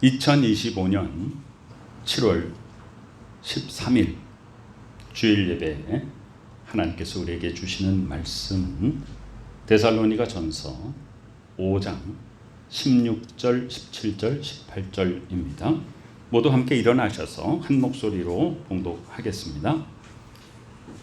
2025년 7월 13일 주일 예배에 하나님께서 우리에게 주시는 말씀은 데살로니가 전서 5장 16절, 17절, 18절입니다. 모두 함께 일어나셔서 한 목소리로 봉독하겠습니다.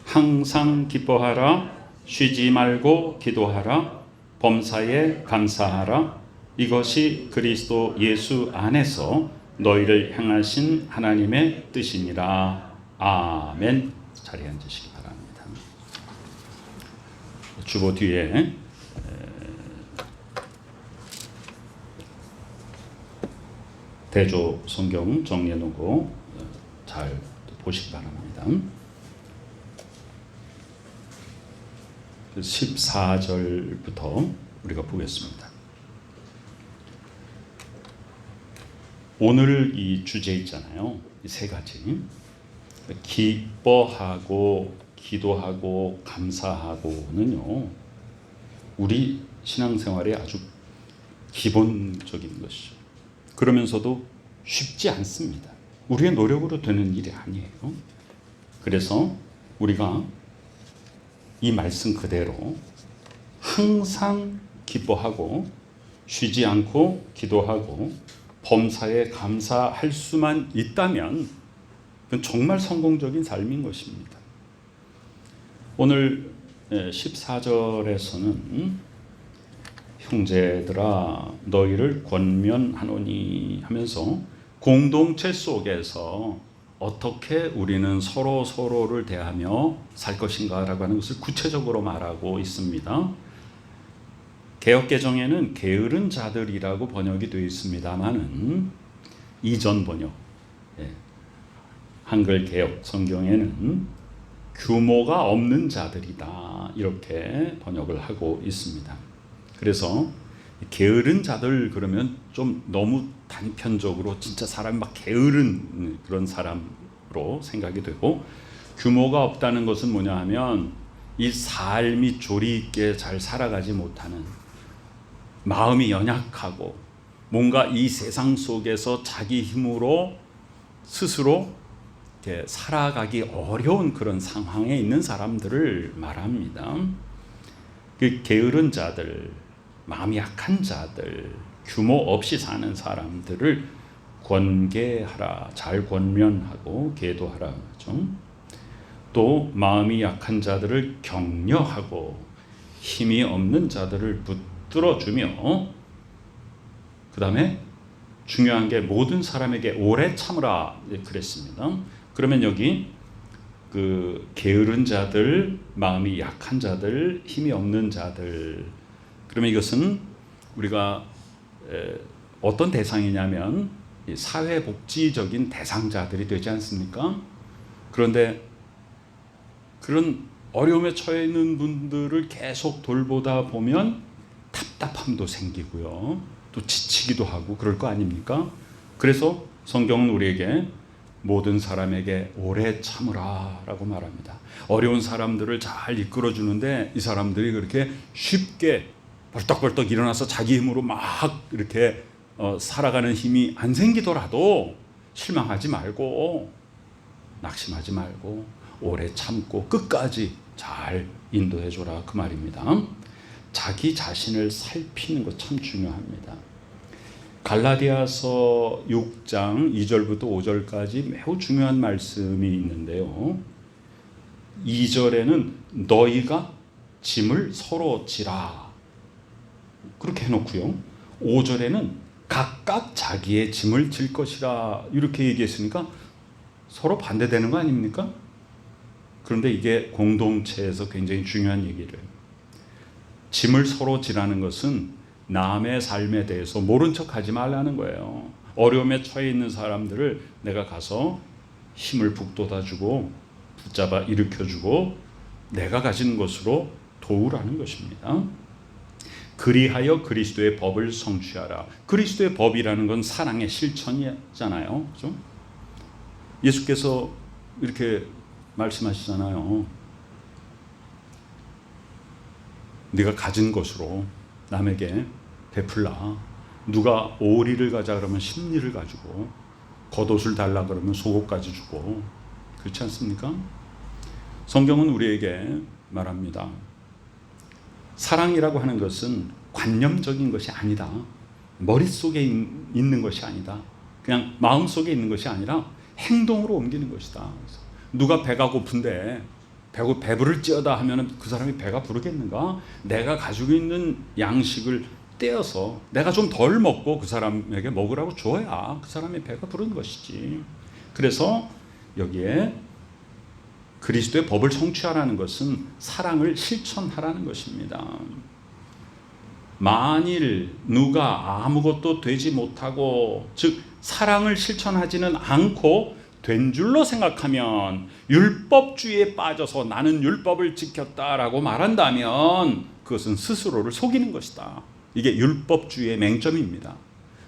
항상 기뻐하라, 쉬지 말고 기도하라, 범사에 감사하라. 이것이 그리스도 예수 안에서 너희를 향하신 하나님의 뜻이니라. 아멘. 자리에 앉으시기 바랍니다. 주보 뒤에 대조 성경 정리해 놓고 잘 보시기 바랍니다. 14절부터 우리가 보겠습니다. 오늘 이 주제 있잖아요. 이 세 가지. 기뻐하고 기도하고 감사하고는요, 우리 신앙생활에 아주 기본적인 것이죠. 그러면서도 쉽지 않습니다. 우리의 노력으로 되는 일이 아니에요. 그래서 우리가 이 말씀 그대로 항상 기뻐하고 쉬지 않고 기도하고 범사에 감사할 수만 있다면 그건 정말 성공적인 삶인 것입니다. 오늘 14절에서는 형제들아 너희를 권면하노니 하면서 공동체 속에서 어떻게 우리는 서로를 대하며 살 것인가라고 하는 것을 구체적으로 말하고 있습니다. 개역개정에는 게으른 자들이라고 번역이 되어 있습니다만은 이전 번역, 한글 개역 성경에는 규모가 없는 자들이다 이렇게 번역을 하고 있습니다. 그래서 게으른 자들 그러면 좀 너무 단편적으로 진짜 사람이 막 게으른 그런 사람으로 생각이 되고, 규모가 없다는 것은 뭐냐 하면 이 삶이 조리 있게 잘 살아가지 못하는, 마음이 연약하고 뭔가 이 세상 속에서 자기 힘으로 스스로 이렇게 살아가기 어려운 그런 상황에 있는 사람들을 말합니다. 그 게으른 자들, 마음이 약한 자들, 규모 없이 사는 사람들을 권계하라, 잘 권면하고 계도하라 하죠. 또 마음이 약한 자들을 격려하고 힘이 없는 자들을 붙들어주며, 그 다음에 중요한 게 모든 사람에게 오래 참으라 그랬습니다. 그러면 여기 그 게으른 자들, 마음이 약한 자들, 힘이 없는 자들, 그러면 이것은 우리가 어떤 대상이냐면 사회복지적인 대상자들이 되지 않습니까? 그런데 그런 어려움에 처해 있는 분들을 계속 돌보다 보면 답답함도 생기고요, 또 지치기도 하고 그럴 거 아닙니까? 그래서 성경은 우리에게 모든 사람에게 오래 참으라 라고 말합니다. 어려운 사람들을 잘 이끌어주는데 이 사람들이 그렇게 쉽게 벌떡벌떡 일어나서 자기 힘으로 막 이렇게 살아가는 힘이 안 생기더라도 실망하지 말고 낙심하지 말고 오래 참고 끝까지 잘 인도해줘라 그 말입니다. 자기 자신을 살피는 것 참 중요합니다. 갈라디아서 6장 2절부터 5절까지 매우 중요한 말씀이 있는데요. 2절에는 너희가 짐을 서로 지라 그렇게 해놓고요, 5절에는 각각 자기의 짐을 질 것이라 이렇게 얘기했으니까 서로 반대되는 거 아닙니까? 그런데 이게 공동체에서 굉장히 중요한 얘기를, 짐을 서로 지라는 것은 남의 삶에 대해서 모른 척 하지 말라는 거예요. 어려움에 처해 있는 사람들을 내가 가서 힘을 북돋아주고 붙잡아 일으켜주고 내가 가진 것으로 도우라는 것입니다. 그리하여 그리스도의 법을 성취하라. 그리스도의 법이라는 건 사랑의 실천이잖아요. 그렇죠? 예수께서 이렇게 말씀하시잖아요. 네가 가진 것으로 남에게 베풀라. 누가 오리를 가자 그러면 십리를 가지고, 겉옷을 달라 그러면 속옷까지 주고, 그렇지 않습니까? 성경은 우리에게 말합니다. 사랑이라고 하는 것은 관념적인 것이 아니다. 머릿속에 있는 것이 아니다. 그냥 마음속에 있는 것이 아니라 행동으로 옮기는 것이다. 누가 배가 고픈데 배부를 찌어다 하면 그 사람이 배가 부르겠는가? 내가 가지고 있는 양식을 떼어서 내가 좀 덜 먹고 그 사람에게 먹으라고 줘야 그 사람의 배가 부르는 것이지. 그래서 여기에 그리스도의 법을 성취하라는 것은 사랑을 실천하라는 것입니다. 만일 누가 아무것도 되지 못하고, 즉 사랑을 실천하지는 않고 된 줄로 생각하면, 율법주의에 빠져서 나는 율법을 지켰다라고 말한다면 그것은 스스로를 속이는 것이다. 이게 율법주의의 맹점입니다.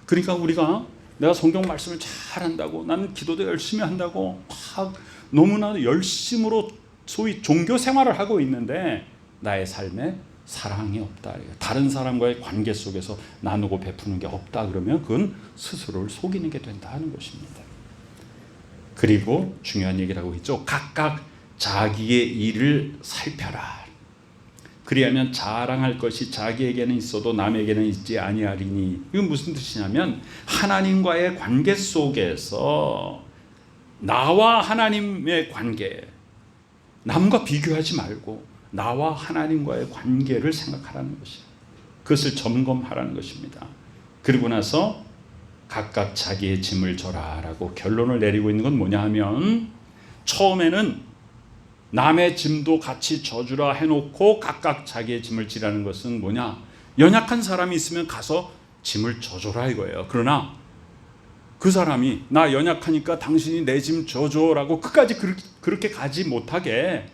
그러니까 우리가 내가 성경 말씀을 잘한다고, 나는 기도도 열심히 한다고 막 너무나 열심으로 소위 종교 생활을 하고 있는데 나의 삶에 사랑이 없다, 다른 사람과의 관계 속에서 나누고 베푸는 게 없다, 그러면 그건 스스로를 속이는 게 된다 하는 것입니다. 그리고 중요한 얘기를 하고 있죠. 각각 자기의 일을 살펴라. 그리하면 자랑할 것이 자기에게는 있어도 남에게는 있지 아니하리니. 이건 무슨 뜻이냐면, 하나님과의 관계 속에서 나와 하나님의 관계, 남과 비교하지 말고 나와 하나님과의 관계를 생각하라는 것이에요. 그것을 점검하라는 것입니다. 그리고 나서 각각 자기의 짐을 져라라고 결론을 내리고 있는 건 뭐냐 하면, 처음에는 남의 짐도 같이 져주라 해놓고 각각 자기의 짐을 지라는 것은 뭐냐, 연약한 사람이 있으면 가서 짐을 져줘라 이거예요. 그러나 그 사람이 나 연약하니까 당신이 내 짐 져줘라고 끝까지 그렇게 가지 못하게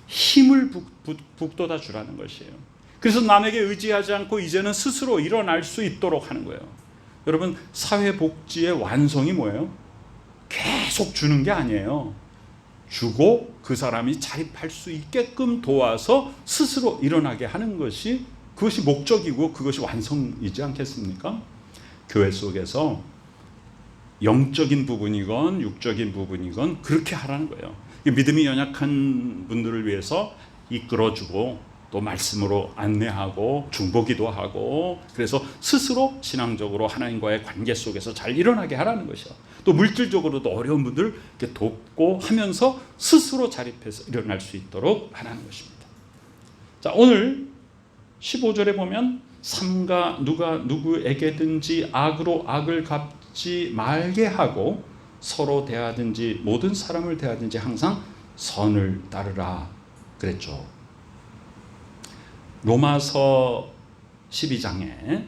힘을 북돋아 주라는 것이에요. 그래서 남에게 의지하지 않고 이제는 스스로 일어날 수 있도록 하는 거예요. 여러분, 사회복지의 완성이 뭐예요? 계속 주는 게 아니에요. 주고 그 사람이 자립할 수 있게끔 도와서 스스로 일어나게 하는 것이, 그것이 목적이고 그것이 완성이지 않겠습니까? 교회 속에서 영적인 부분이건 육적인 부분이건 그렇게 하라는 거예요. 믿음이 연약한 분들을 위해서 이끌어주고 또 말씀으로 안내하고 중보기도 하고, 그래서 스스로 신앙적으로 하나님과의 관계 속에서 잘 일어나게 하라는 것이요. 또 물질적으로도 어려운 분들 이렇게 돕고 하면서 스스로 자립해서 일어날 수 있도록 하라는 것입니다. 자, 오늘 15절에 보면 삼가 누가 누구에게든지 악으로 악을 갚지 말게 하고 서로 대하든지 모든 사람을 대하든지 항상 선을 따르라 그랬죠. 로마서 12장에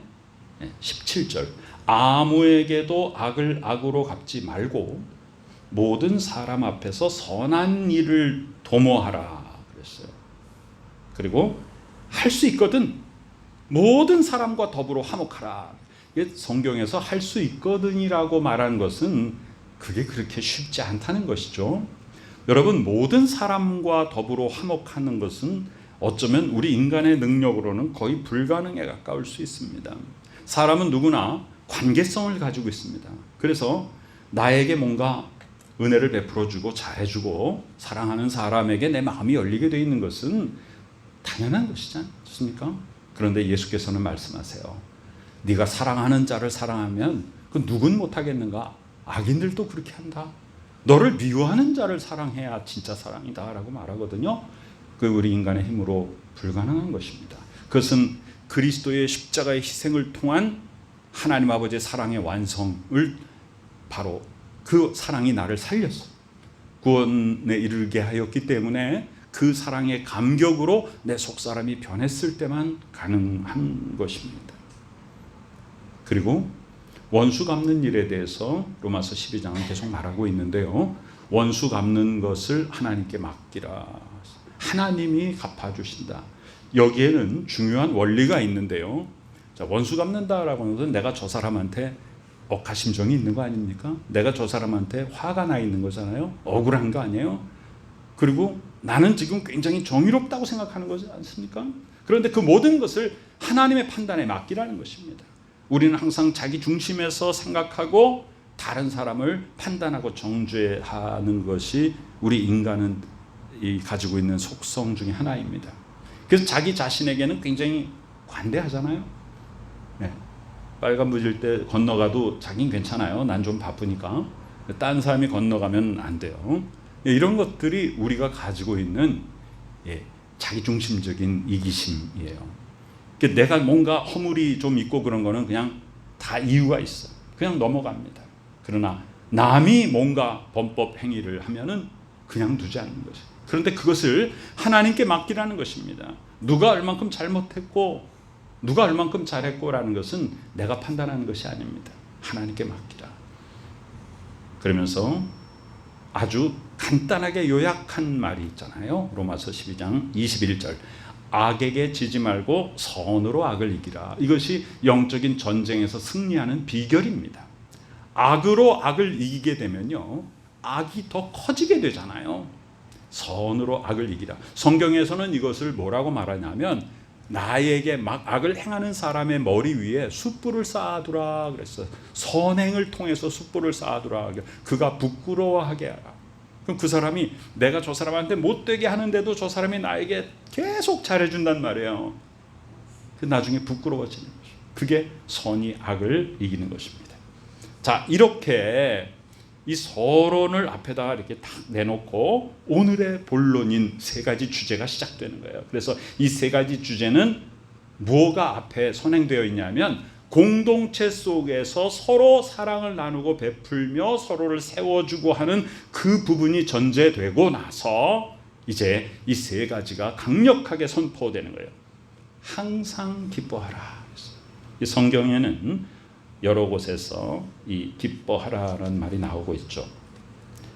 17절, 아무에게도 악을 악으로 갚지 말고 모든 사람 앞에서 선한 일을 도모하라 그랬어요. 그리고 할 수 있거든 모든 사람과 더불어 화목하라. 성경에서 할 수 있거든이라고 말한 것은 그게 그렇게 쉽지 않다는 것이죠. 여러분, 모든 사람과 더불어 화목하는 것은 어쩌면 우리 인간의 능력으로는 거의 불가능에 가까울 수 있습니다. 사람은 누구나 관계성을 가지고 있습니다. 그래서 나에게 뭔가 은혜를 베풀어주고 잘해주고 사랑하는 사람에게 내 마음이 열리게 되어 있는 것은 당연한 것이지 않습니까? 그런데 예수께서는 말씀하세요. 네가 사랑하는 자를 사랑하면 그 누군 못하겠는가? 악인들도 그렇게 한다. 너를 미워하는 자를 사랑해야 진짜 사랑이다 라고 말하거든요. 그 우리 인간의 힘으로 불가능한 것입니다. 그것은 그리스도의 십자가의 희생을 통한 하나님 아버지의 사랑의 완성을, 바로 그 사랑이 나를 살렸어. 구원에 이르게 하였기 때문에 그 사랑의 감격으로 내 속사람이 변했을 때만 가능한 것입니다. 그리고 원수 갚는 일에 대해서 로마서 12장은 계속 말하고 있는데요. 원수 갚는 것을 하나님께 맡기라. 하나님이 갚아주신다. 여기에는 중요한 원리가 있는데요. 자, 원수 갚는다라고 하는 것은 내가 저 사람한테 억하심정이 있는 거 아닙니까? 내가 저 사람한테 화가 나 있는 거잖아요. 억울한 거 아니에요? 그리고 나는 지금 굉장히 정의롭다고 생각하는 거지 않습니까? 그런데 그 모든 것을 하나님의 판단에 맡기라는 것입니다. 우리는 항상 자기 중심에서 생각하고 다른 사람을 판단하고 정죄하는 것이 우리 인간은 가지고 있는 속성 중에 하나입니다. 그래서 자기 자신에게는 굉장히 관대하잖아요. 네. 빨간불일 때 건너가도 자긴 괜찮아요. 난 좀 바쁘니까. 딴 사람이 건너가면 안 돼요. 이런 것들이 우리가 가지고 있는 자기중심적인 이기심이에요. 내가 뭔가 허물이 좀 있고 그런 거는 그냥 다 이유가 있어. 그냥 넘어갑니다. 그러나 남이 뭔가 범법 행위를 하면은 그냥 두지 않는 것이에요. 그런데 그것을 하나님께 맡기라는 것입니다. 누가 얼만큼 잘못했고 누가 얼만큼 잘했고라는 것은 내가 판단하는 것이 아닙니다. 하나님께 맡기라. 그러면서 아주 간단하게 요약한 말이 있잖아요. 로마서 12장 21절. 악에게 지지 말고 선으로 악을 이기라. 이것이 영적인 전쟁에서 승리하는 비결입니다. 악으로 악을 이기게 되면요, 악이 더 커지게 되잖아요. 선으로 악을 이기라. 성경에서는 이것을 뭐라고 말하냐면 나에게 막 악을 행하는 사람의 머리 위에 숯불을 쌓아두라 그랬어요. 선행을 통해서 숯불을 쌓아두라. 그가 부끄러워하게 하라. 그럼 그 사람이 내가 저 사람한테 못되게 하는데도 저 사람이 나에게 계속 잘해준단 말이에요. 그 나중에 부끄러워지는 것이죠. 그게 선이 악을 이기는 것입니다. 자, 이렇게 이 서론을 앞에다가 이렇게 딱 내놓고 오늘의 본론인 세 가지 주제가 시작되는 거예요. 그래서 이 세 가지 주제는 뭐가 앞에 선행되어 있냐면 공동체 속에서 서로 사랑을 나누고 베풀며 서로를 세워주고 하는 그 부분이 전제되고 나서 이제 이 세 가지가 강력하게 선포되는 거예요. 항상 기뻐하라. 이 성경에는 여러 곳에서 이 기뻐하라는 말이 나오고 있죠.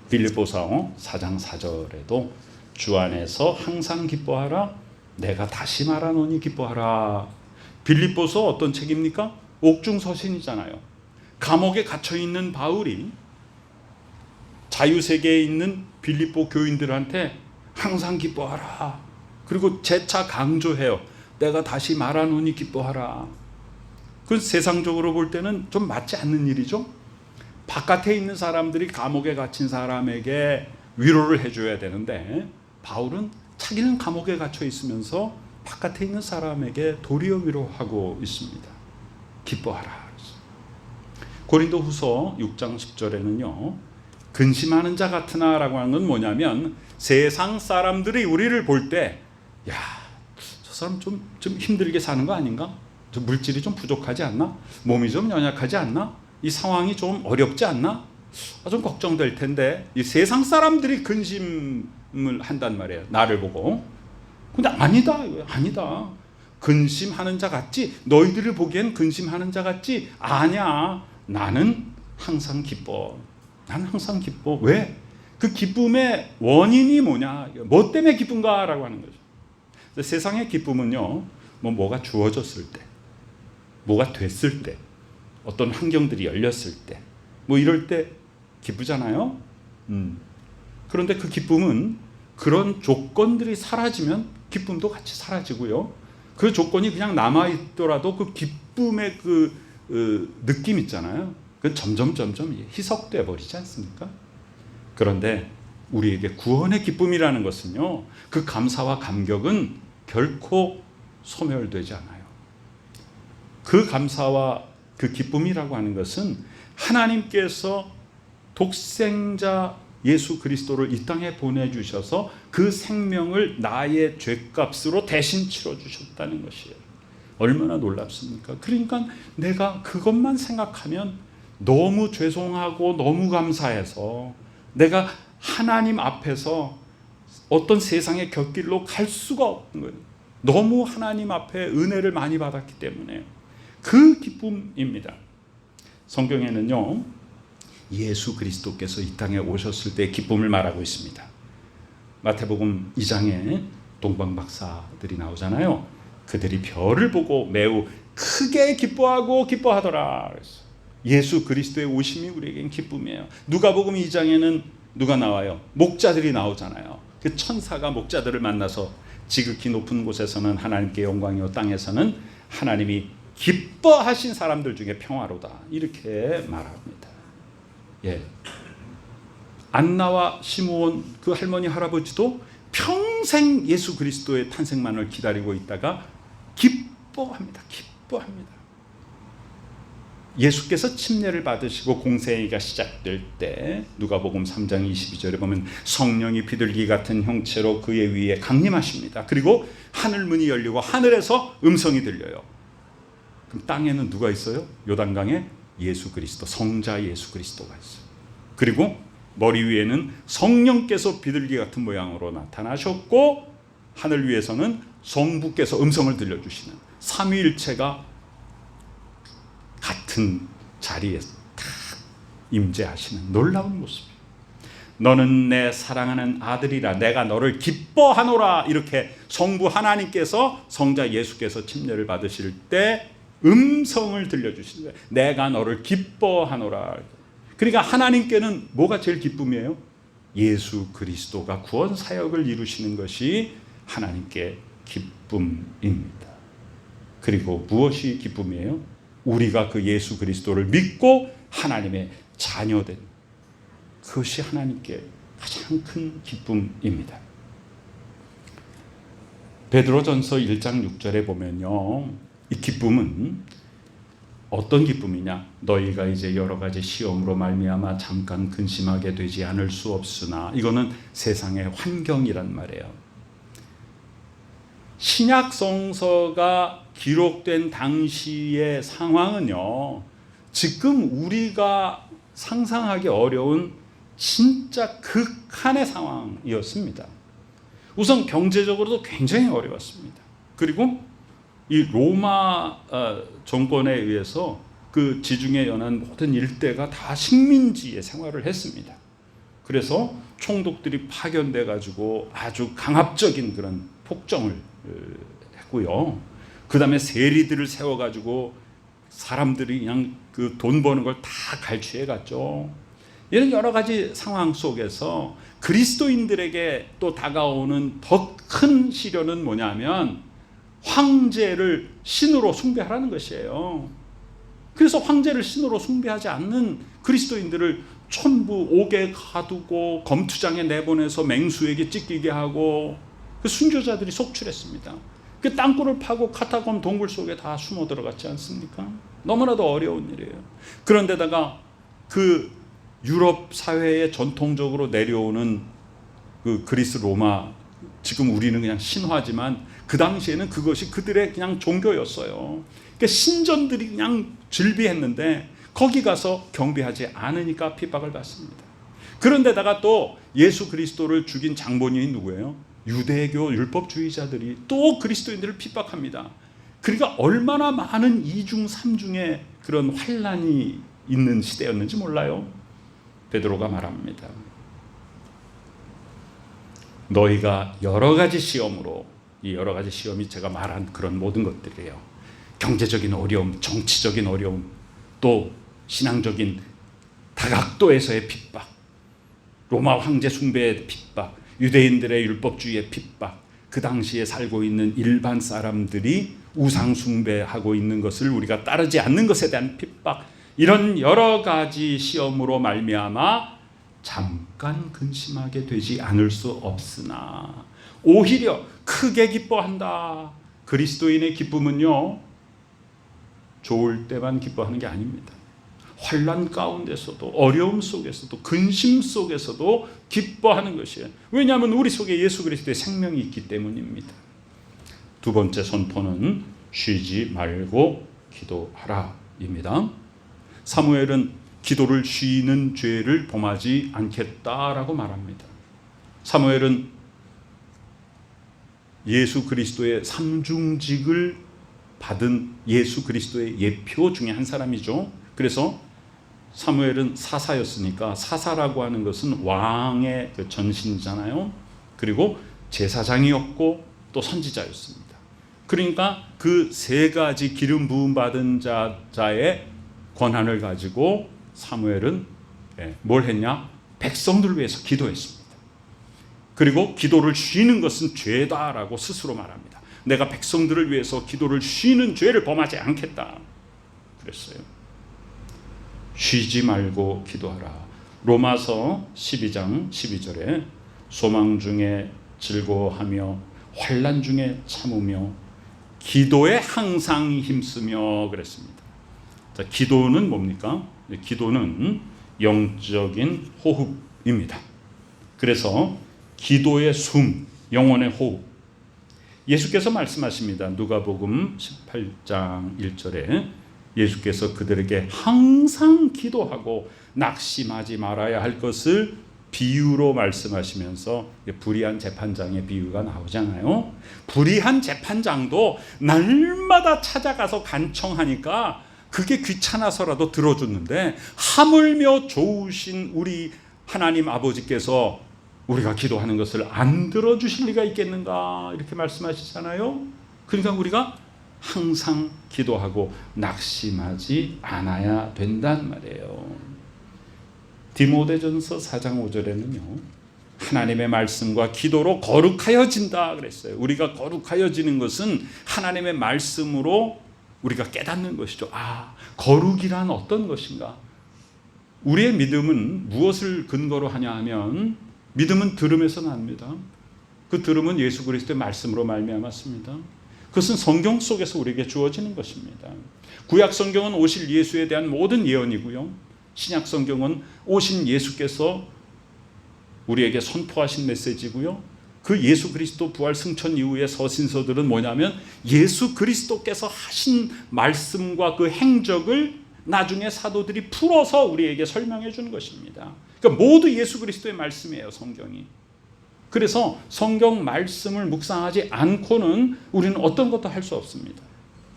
빌립보서 4장 4절에도 주 안에서 항상 기뻐하라. 내가 다시 말하노니 기뻐하라. 빌립보서 어떤 책입니까? 옥중서신이잖아요. 감옥에 갇혀있는 바울이 자유세계에 있는 빌립보 교인들한테 항상 기뻐하라. 그리고 재차 강조해요. 내가 다시 말하노니 기뻐하라. 그건 세상적으로 볼 때는 좀 맞지 않는 일이죠. 바깥에 있는 사람들이 감옥에 갇힌 사람에게 위로를 해줘야 되는데 바울은 자기는 감옥에 갇혀 있으면서 바깥에 있는 사람에게 도리어 위로하고 있습니다. 기뻐하라. 고린도후서 6장 10절에는요. 근심하는 자 같으나 라고 하는 건 뭐냐면 세상 사람들이 우리를 볼 때 야, 저 사람 좀 힘들게 사는 거 아닌가? 저 물질이 좀 부족하지 않나? 몸이 좀 연약하지 않나? 이 상황이 좀 어렵지 않나? 좀 걱정될 텐데 이 세상 사람들이 근심을 한단 말이에요. 나를 보고. 근데 아니다. 근심하는 자 같지? 너희들을 보기엔 근심하는 자 같지? 아니야. 나는 항상 기뻐. 나는 항상 기뻐. 왜? 그 기쁨의 원인이 뭐냐? 뭐 때문에 기쁜가? 라고 하는 거죠. 세상의 기쁨은요. 뭐가 주어졌을 때, 뭐가 됐을 때, 어떤 환경들이 열렸을 때, 이럴 때 기쁘잖아요. 그런데 그 기쁨은 그런 조건들이 사라지면 기쁨도 같이 사라지고요. 그 조건이 그냥 남아있더라도 그 기쁨의 그 느낌 있잖아요. 그건 점점 희석돼 버리지 않습니까? 그런데 우리에게 구원의 기쁨이라는 것은요. 그 감사와 감격은 결코 소멸되지 않아요. 그 감사와 그 기쁨이라고 하는 것은 하나님께서 독생자 예수 그리스도를 이 땅에 보내주셔서 그 생명을 나의 죄값으로 대신 치러주셨다는 것이에요. 얼마나 놀랍습니까? 그러니까 내가 그것만 생각하면 너무 죄송하고 너무 감사해서 내가 하나님 앞에서 어떤 세상의 곁길로 갈 수가 없는 거예요. 너무 하나님 앞에 은혜를 많이 받았기 때문에 그 기쁨입니다. 성경에는요. 예수 그리스도께서 이 땅에 오셨을 때의 기쁨을 말하고 있습니다. 마태복음 2장에 동방박사들이 나오잖아요. 그들이 별을 보고 매우 크게 기뻐하더라. 예수 그리스도의 오심이 우리에겐 기쁨이에요. 누가복음 2장에는 누가 나와요? 목자들이 나오잖아요. 그 천사가 목자들을 만나서 지극히 높은 곳에서는 하나님께 영광이요 땅에서는 하나님이 기뻐하신 사람들 중에 평화로다. 이렇게 말합니다. 예. 안나와 시므온 그 할머니 할아버지도 평생 예수 그리스도의 탄생만을 기다리고 있다가 기뻐합니다. 기뻐합니다. 예수께서 침례를 받으시고 공생애가 시작될 때 누가복음 3장 22절에 보면 성령이 비둘기 같은 형체로 그의 위에 강림하십니다. 그리고 하늘문이 열리고 하늘에서 음성이 들려요. 그럼 땅에는 누가 있어요? 요단강에 예수 그리스도, 성자 예수 그리스도가 있어요. 그리고 머리 위에는 성령께서 비둘기 같은 모양으로 나타나셨고 하늘 위에서는 성부께서 음성을 들려주시는 삼위일체가 같은 자리에 딱 임재하시는 놀라운 모습이에요. 너는 내 사랑하는 아들이라 내가 너를 기뻐하노라. 이렇게 성부 하나님께서 성자 예수께서 침례를 받으실 때 음성을 들려주시는 거예요. 내가 너를 기뻐하노라. 그러니까 하나님께는 뭐가 제일 기쁨이에요? 예수 그리스도가 구원 사역을 이루시는 것이 하나님께 기쁨입니다. 그리고 무엇이 기쁨이에요? 우리가 그 예수 그리스도를 믿고 하나님의 자녀된 그것이 하나님께 가장 큰 기쁨입니다. 베드로전서 1장 6절에 보면요, 이 기쁨은 어떤 기쁨이냐? 너희가 이제 여러 가지 시험으로 말미암아 잠깐 근심하게 되지 않을 수 없으나, 이거는 세상의 환경이란 말이에요. 신약 성서가 기록된 당시의 상황은요, 지금 우리가 상상하기 어려운 진짜 극한의 상황이었습니다. 우선 경제적으로도 굉장히 어려웠습니다. 그리고 이 로마 정권에 의해서 그 지중해 연안 모든 일대가 다 식민지의 생활을 했습니다. 그래서 총독들이 파견돼 가지고 아주 강압적인 그런 폭정을 했고요. 그 다음에 세리들을 세워가지고 사람들이 그냥 그 돈 버는 걸 다 갈취해 갔죠. 이런 여러 가지 상황 속에서 그리스도인들에게 또 다가오는 더 큰 시련은 뭐냐면 황제를 신으로 숭배하라는 것이에요. 그래서 황제를 신으로 숭배하지 않는 그리스도인들을 전부 옥에 가두고 검투장에 내보내서 맹수에게 찢기게 하고 그 순교자들이 속출했습니다. 그 땅굴을 파고 카타콤 동굴 속에 다 숨어 들어갔지 않습니까? 너무나도 어려운 일이에요. 그런데다가 그 유럽 사회에 전통적으로 내려오는 그 그리스 로마, 지금 우리는 그냥 신화지만 그 당시에는 그것이 그들의 그냥 종교였어요. 그러니까 신전들이 그냥 즐비했는데 거기 가서 경배하지 않으니까 핍박을 받습니다. 그런데다가 또 예수 그리스도를 죽인 장본인이 누구예요? 유대교 율법주의자들이 또 그리스도인들을 핍박합니다. 그러니까 얼마나 많은 이중 삼중의 그런 환란이 있는 시대였는지 몰라요. 베드로가 말합니다. 너희가 여러 가지 시험으로, 이 여러 가지 시험이 제가 말한 그런 모든 것들이에요. 경제적인 어려움, 정치적인 어려움, 또 신앙적인 다각도에서의 핍박, 로마 황제 숭배의 핍박, 유대인들의 율법주의의 핍박, 그 당시에 살고 있는 일반 사람들이 우상 숭배하고 있는 것을 우리가 따르지 않는 것에 대한 핍박, 이런 여러 가지 시험으로 말미암아 잠깐 근심하게 되지 않을 수 없으나 오히려 크게 기뻐한다. 그리스도인의 기쁨은요, 좋을 때만 기뻐하는 게 아닙니다. 환난 가운데서도, 어려움 속에서도, 근심 속에서도 기뻐하는 것이에요. 왜냐하면 우리 속에 예수 그리스도의 생명이 있기 때문입니다. 두 번째 선포는 쉬지 말고 기도하라입니다. 사무엘은 기도를 쉬는 죄를 범하지 않겠다라고 말합니다. 사무엘은 예수 그리스도의 삼중직을 받은 예수 그리스도의 예표 중에 한 사람이죠. 그래서 사무엘은 사사였으니까, 사사라고 하는 것은 왕의 그 전신이잖아요. 그리고 제사장이었고 또 선지자였습니다. 그러니까 그 세 가지 기름 부음 받은 자의 권한을 가지고 사무엘은 뭘 했냐? 백성들 위해서 기도했습니다. 그리고 기도를 쉬는 것은 죄다라고 스스로 말합니다. 내가 백성들을 위해서 기도를 쉬는 죄를 범하지 않겠다 그랬어요. 쉬지 말고 기도하라. 로마서 12장 12절에 소망 중에 즐거워하며 환난 중에 참으며 기도에 항상 힘쓰며 그랬습니다. 자, 기도는 뭡니까? 기도는 영적인 호흡입니다. 그래서 기도의 숨, 영혼의 호흡. 예수께서 말씀하십니다. 누가복음 18장 1절에 예수께서 그들에게 항상 기도하고 낙심하지 말아야 할 것을 비유로 말씀하시면서 불의한 재판장의 비유가 나오잖아요. 불의한 재판장도 날마다 찾아가서 간청하니까 그게 귀찮아서라도 들어줬는데 하물며 좋으신 우리 하나님 아버지께서 우리가 기도하는 것을 안 들어주실 리가 있겠는가 이렇게 말씀하시잖아요. 그러니까 우리가 항상 기도하고 낙심하지 않아야 된단 말이에요. 디모데전서 4장 5절에는요. 하나님의 말씀과 기도로 거룩하여진다 그랬어요. 우리가 거룩하여지는 것은 하나님의 말씀으로 우리가 깨닫는 것이죠. 아, 거룩이란 어떤 것인가? 우리의 믿음은 무엇을 근거로 하냐 하면 믿음은 들음에서 납니다. 그 들음은 예수 그리스도의 말씀으로 말미암았습니다. 그것은 성경 속에서 우리에게 주어지는 것입니다. 구약 성경은 오실 예수에 대한 모든 예언이고요. 신약 성경은 오신 예수께서 우리에게 선포하신 메시지고요. 그 예수 그리스도 부활 승천 이후의 서신서들은 뭐냐면 예수 그리스도께서 하신 말씀과 그 행적을 나중에 사도들이 풀어서 우리에게 설명해 준 것입니다. 그러니까 모두 예수 그리스도의 말씀이에요, 성경이. 그래서 성경 말씀을 묵상하지 않고는 우리는 어떤 것도 할 수 없습니다.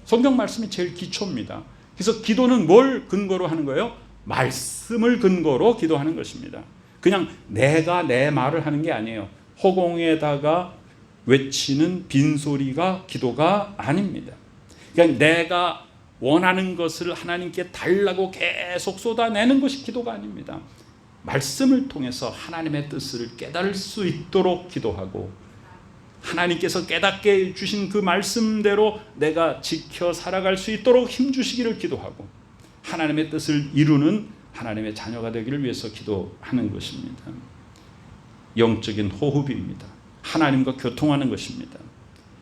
성경 말씀이 제일 기초입니다. 그래서 기도는 뭘 근거로 하는 거예요? 말씀을 근거로 기도하는 것입니다. 그냥 내가 내 말을 하는 게 아니에요. 허공에다가 외치는 빈소리가 기도가 아닙니다. 그냥 내가 원하는 것을 하나님께 달라고 계속 쏟아내는 것이 기도가 아닙니다. 말씀을 통해서 하나님의 뜻을 깨달을 수 있도록 기도하고 하나님께서 깨닫게 주신 그 말씀대로 내가 지켜 살아갈 수 있도록 힘주시기를 기도하고 하나님의 뜻을 이루는 하나님의 자녀가 되기를 위해서 기도하는 것입니다. 영적인 호흡입니다. 하나님과 교통하는 것입니다.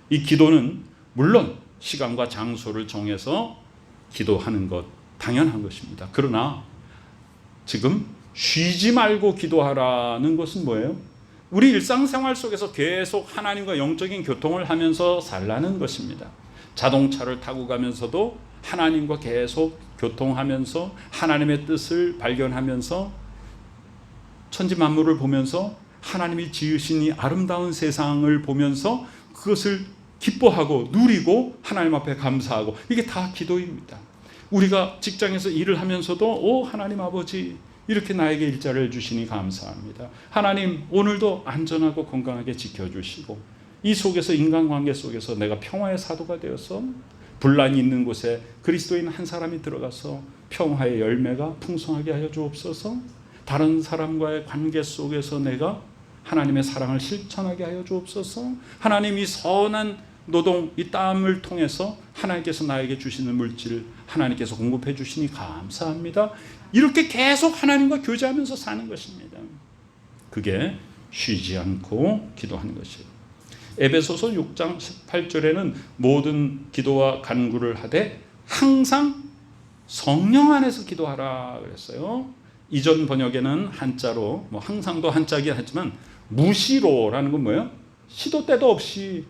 이 기도는 물론 시간과 장소를 정해서 기도하는 것 당연한 것입니다. 그러나 지금 쉬지 말고 기도하라는 것은 뭐예요? 우리 일상생활 속에서 계속 하나님과 영적인 교통을 하면서 살라는 것입니다. 자동차를 타고 가면서도 하나님과 계속 교통하면서 하나님의 뜻을 발견하면서 천지 만물을 보면서 하나님이 지으신 이 아름다운 세상을 보면서 그것을 기뻐하고 누리고 하나님 앞에 감사하고 이게 다 기도입니다. 우리가 직장에서 일을 하면서도 하나님 아버지 이렇게 나에게 일자리를 주시니 감사합니다. 하나님 오늘도 안전하고 건강하게 지켜주시고 이 속에서 인간관계 속에서 내가 평화의 사도가 되어서 분란이 있는 곳에 그리스도인 한 사람이 들어가서 평화의 열매가 풍성하게 하여 주옵소서. 다른 사람과의 관계 속에서 내가 하나님의 사랑을 실천하게 하여 주옵소서. 하나님이 선한 노동, 이 땀을 통해서 하나님께서 나에게 주시는 물질을 하나님께서 공급해 주시니 감사합니다. 이렇게 계속 하나님과 교제하면서 사는 것입니다. 그게 쉬지 않고 기도하는 것이에요. 에베소서 6장 18절에는 모든 기도와 간구를 하되 항상 성령 안에서 기도하라 그랬어요. 이전 번역에는 한자로 항상도 한자이긴 하지만 무시로라는 건 뭐예요? 시도 때도 없이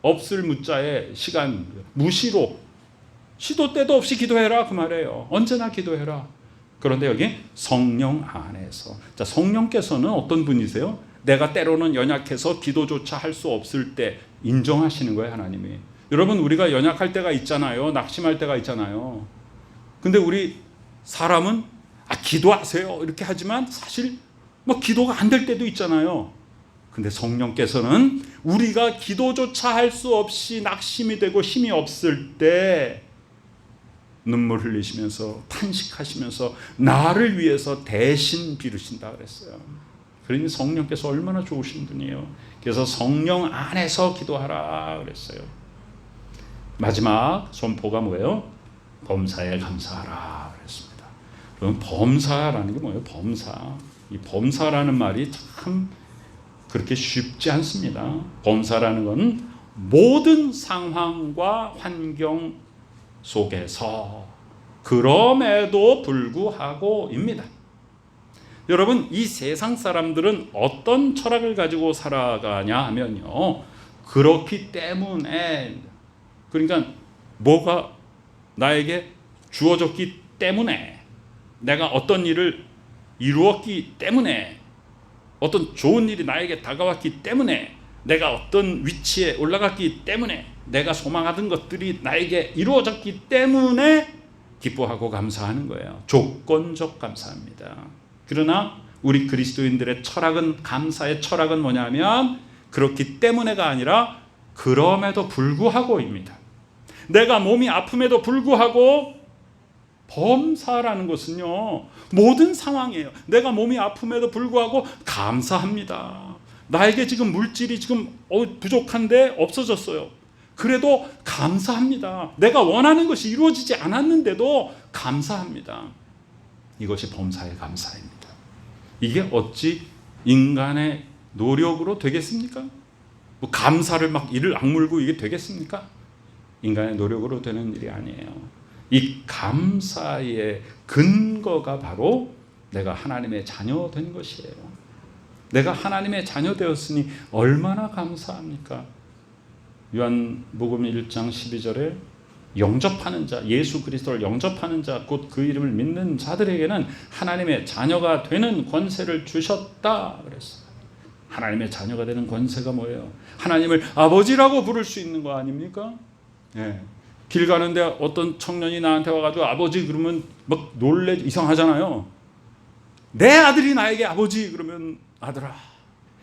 없을 무자에 시간 무시로 시도 때도 없이 기도해라 그 말이에요. 언제나 기도해라. 그런데 여기 성령 안에서. 자, 성령께서는 어떤 분이세요? 내가 때로는 연약해서 기도조차 할 수 없을 때 인정하시는 거예요, 하나님이. 여러분, 우리가 연약할 때가 있잖아요. 낙심할 때가 있잖아요. 근데 우리 사람은 기도하세요 이렇게 하지만 사실 기도가 안 될 때도 있잖아요. 근데 성령께서는 우리가 기도조차 할 수 없이 낙심이 되고 힘이 없을 때 눈물 흘리시면서 탄식하시면서 나를 위해서 대신 비르신다 그랬어요. 그러니 성령께서 얼마나 좋으신 분이에요. 그래서 성령 안에서 기도하라 그랬어요. 마지막 선포가 뭐예요? 범사에 감사하라 그랬습니다. 그럼 범사라는 게 뭐예요? 범사. 이 범사라는 말이 참 그렇게 쉽지 않습니다. 범사라는 건 모든 상황과 환경 속에서 그럼에도 불구하고입니다. 여러분, 이 세상 사람들은 어떤 철학을 가지고 살아가냐 하면요, 그렇기 때문에, 그러니까 뭐가 나에게 주어졌기 때문에, 내가 어떤 일을 이루었기 때문에, 어떤 좋은 일이 나에게 다가왔기 때문에, 내가 어떤 위치에 올라갔기 때문에, 내가 소망하던 것들이 나에게 이루어졌기 때문에 기뻐하고 감사하는 거예요. 조건적 감사합니다. 그러나 우리 그리스도인들의 철학은, 감사의 철학은 뭐냐면 그렇기 때문에가 아니라 그럼에도 불구하고입니다. 내가 몸이 아픔에도 불구하고, 범사라는 것은요, 모든 상황이에요. 내가 몸이 아픔에도 불구하고 감사합니다. 나에게 지금 물질이 지금 부족한데 없어졌어요. 그래도 감사합니다. 내가 원하는 것이 이루어지지 않았는데도 감사합니다. 이것이 범사의 감사입니다. 이게 어찌 인간의 노력으로 되겠습니까? 뭐 감사를 막 이를 악물고 이게 되겠습니까? 인간의 노력으로 되는 일이 아니에요. 이 감사의 근거가 바로 내가 하나님의 자녀 된 것이에요. 내가 하나님의 자녀 되었으니 얼마나 감사합니까? 요한복음 1장 12절에 영접하는 자, 예수 그리스도를 영접하는 자, 곧 그 이름을 믿는 자들에게는 하나님의 자녀가 되는 권세를 주셨다 그랬어요. 하나님의 자녀가 되는 권세가 뭐예요? 하나님을 아버지라고 부를 수 있는 거 아닙니까? 예. 길 가는데 어떤 청년이 나한테 와가지고 아버지 그러면 막 놀래, 이상하잖아요. 내 아들이 나에게 아버지 그러면 아들아.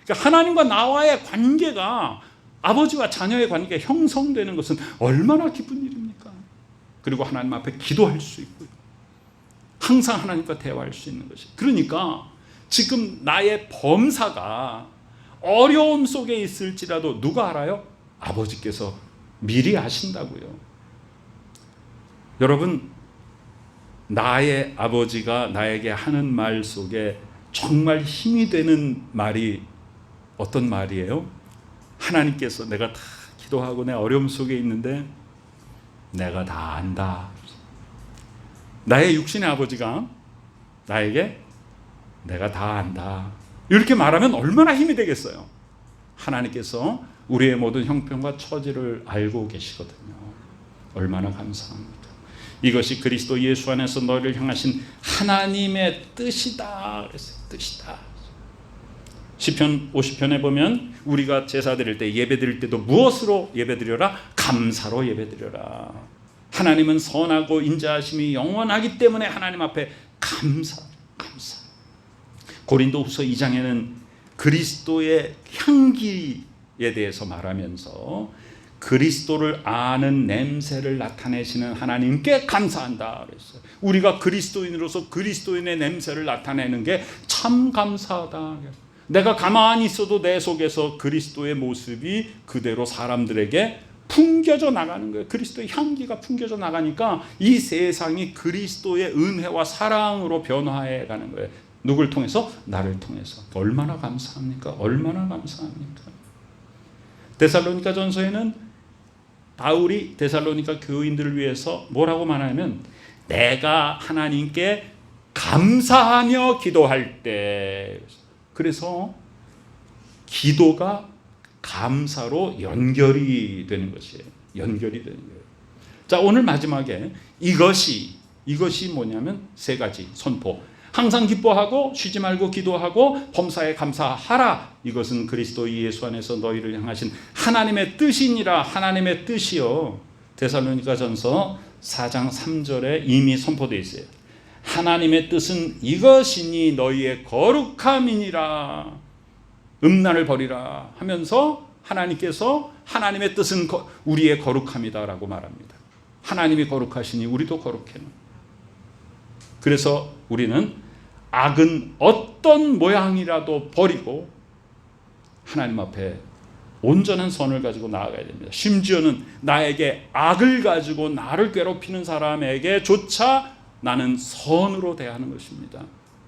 그러니까 하나님과 나와의 관계가, 아버지와 자녀의 관계가 형성되는 것은 얼마나 기쁜 일입니까? 그리고 하나님 앞에 기도할 수 있고요. 항상 하나님과 대화할 수 있는 것이. 그러니까 지금 나의 범사가 어려움 속에 있을지라도 누가 알아요? 아버지께서 미리 아신다고요. 여러분, 나의 아버지가 나에게 하는 말 속에 정말 힘이 되는 말이 어떤 말이에요? 하나님께서 내가 다 기도하고 내 어려움 속에 있는데 내가 다 안다. 나의 육신의 아버지가 나에게 내가 다 안다. 이렇게 말하면 얼마나 힘이 되겠어요. 하나님께서 우리의 모든 형편과 처지를 알고 계시거든요. 얼마나 감사합니까? 이것이 그리스도 예수 안에서 너희를 향하신 하나님의 뜻이다 그랬어요. 뜻이다. 시편 50편에 보면 우리가 제사 드릴 때, 예배 드릴 때도 무엇으로 예배 드려라? 감사로 예배 드려라. 하나님은 선하고 인자하심이 영원하기 때문에 하나님 앞에 감사. 고린도후서 2장에는 그리스도의 향기에 대해서 말하면서 그리스도를 아는 냄새를 나타내시는 하나님께 감사한다 그랬어요. 우리가 그리스도인으로서 그리스도인의 냄새를 나타내는 게 참 감사하다. 내가 가만히 있어도 내 속에서 그리스도의 모습이 그대로 사람들에게 풍겨져 나가는 거예요. 그리스도의 향기가 풍겨져 나가니까 이 세상이 그리스도의 은혜와 사랑으로 변화해 가는 거예요. 누굴 통해서? 나를 통해서. 얼마나 감사합니까? 얼마나 감사합니까? 데살로니가 전서에는 바울이 데살로니가 교인들을 위해서 뭐라고 말하냐면, 내가 하나님께 감사하며 기도할 때. 그래서 기도가 감사로 연결이 되는 것이에요. 연결이 되는 거예요. 자, 오늘 마지막에 이것이 뭐냐면 세 가지 선포. 항상 기뻐하고 쉬지 말고 기도하고 범사에 감사하라. 이것은 그리스도 예수 안에서 너희를 향하신 하나님의 뜻이니라. 하나님의 뜻이요. 데살로니가전서 4장 3절에 이미 선포되어 있어요. 하나님의 뜻은 이것이니 너희의 거룩함이니라. 음란을 버리라 하면서 하나님께서 하나님의 뜻은 우리의 거룩함이다라고 말합니다. 하나님이 거룩하시니 우리도 거룩해요. 그래서 우리는 악은 어떤 모양이라도 버리고 하나님 앞에 온전한 선을 가지고 나아가야 됩니다. 심지어는 나에게 악을 가지고 나를 괴롭히는 사람에게 조차 나는 선으로 대하는 것입니다.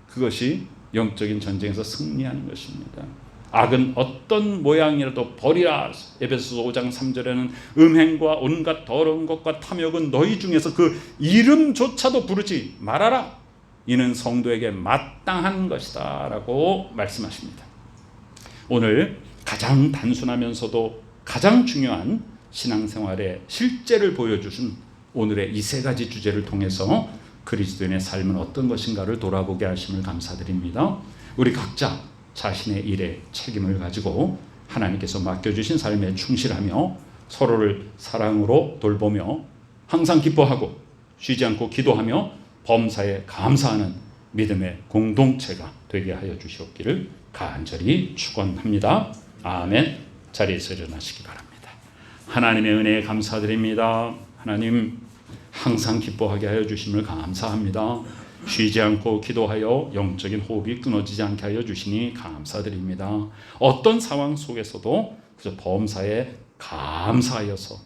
그것이 영적인 전쟁에서 승리하는 것입니다. 악은 어떤 모양이라도 버리라. 에베소서 5장 3절에는 음행과 온갖 더러운 것과 탐욕은 너희 중에서 그 이름조차도 부르지 말아라. 이는 성도에게 마땅한 것이다 라고 말씀하십니다. 오늘 가장 단순하면서도 가장 중요한 신앙생활의 실제를 보여주신 오늘의 이 세 가지 주제를 통해서 그리스도인의 삶은 어떤 것인가를 돌아보게 하심을 감사드립니다. 우리 각자 자신의 일에 책임을 가지고 하나님께서 맡겨주신 삶에 충실하며 서로를 사랑으로 돌보며 항상 기뻐하고 쉬지 않고 기도하며 범사에 감사하는 믿음의 공동체가 되게 하여 주시옵기를 간절히 축원합니다. 아멘. 자리에서 일어나시기 바랍니다. 하나님의 은혜에 감사드립니다. 하나님 항상 기뻐하게 하여 주심을 감사합니다. 쉬지 않고 기도하여 영적인 호흡이 끊어지지 않게 하여 주시니 감사드립니다. 어떤 상황 속에서도 그저 범사에 감사하여서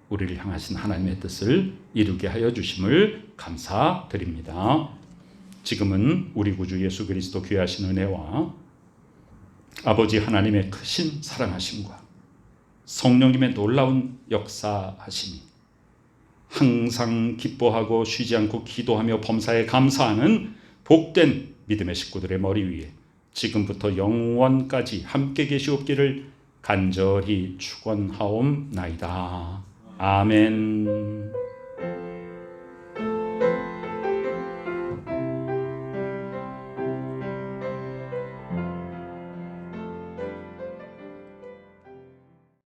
우리를 향하신 하나님의 뜻을 이루게 하여 주심을 감사드립니다. 지금은 우리 구주 예수 그리스도 귀하신 은혜와 아버지 하나님의 크신 사랑하심과 성령님의 놀라운 역사하심이 항상 기뻐하고 쉬지 않고 기도하며 범사에 감사하는 복된 믿음의 식구들의 머리 위에 지금부터 영원까지 함께 계시옵기를 간절히 축원하옵나이다. 아멘.